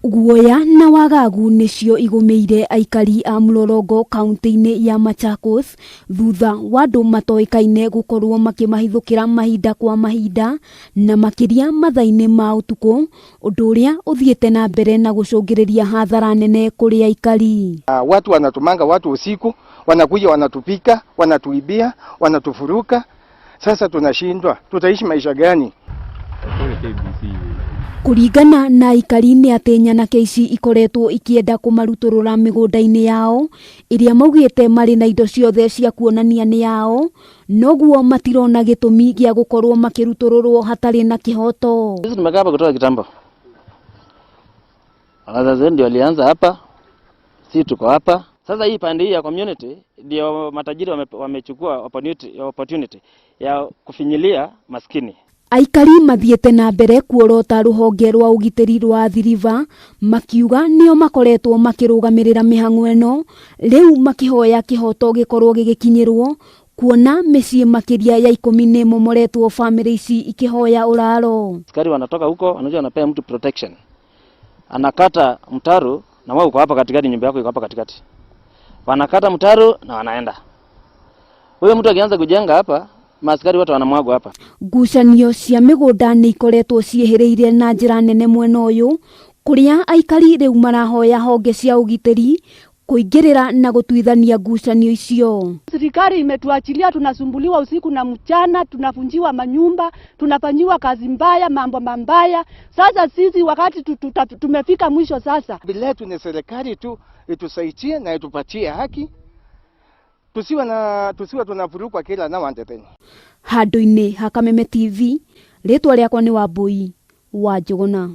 Guoya na wagagu nicio igumeire aikari a Mlolongo kaunti-ini ya Machakos thutha wa andu matoikaine gukorwo makimahithukira mahinda kwa mahinda na makiria mathaini ma utuku, undu uria uthiete na mbere na gucungiriria hathara nene kuri aikari. Watu wanatumanga watu usiku, wanakuja wanatupika, wanatuibia, wanatufuruka. Sasa tunashindwa, tutaishi maisha gani? Kuringana na aikari ni ati nyanake ici ikoretwo ikienda kumaruturura migunda-ini yao iria maugite mari na indo ciothe cia kuonania ni yao, noguo matirona gitumi gia gukorwo makirutururwo hatari na kihoto. Sisi tumekaa hapa kutoka kitambo. Wazazi ndio walianza hapa, sisi tuko hapa. Sasa hii pande hii ya community ndio matajiri wamechukua opportunity ya kufinyilia maskini. Aikari mathiete na mbere kuorota ruhonge rwa ugitiri rwa Athi River makiuga nio makoretwo makirugamirira mihang'o eno, riu makihoya kihoto gikorwo gigikinyirwo kuona micii makiria ya 10 ni momoretwo, family ici ikihoya uraro. Askari wanatoka huko wanakuja wanapea mtu protection, anakata mtaro na wao uko hapa katikati, nyumba yako iko hapa katikati, wanakata mtaro na wanaenda. Huyo mtu akianza kujenga hapa, maaskari wote wanamwagwa hapa. Ngucanio cia migunda ni ikoretwo cieheriire na njira nene mwena uyu, kuria aikari riu marahoya honge cia ugitiri kuingirira na gutuithania ngucanio icio. Serikali imetuachilia, tunasumbuliwa usiku na mchana, tunafunjiwa manyumba, tunafanyiwa kazi mbaya, mambo mambaya. Sasa sisi wakati tumefika mwisho sasa. Bila tu serikali tu itusaidie na itupatie haki. Tusiwa tunafurukwa kila na wande tena. Handu-ini ha Kameme TV, ritwa riakwa ni Wambui wa Njuguna.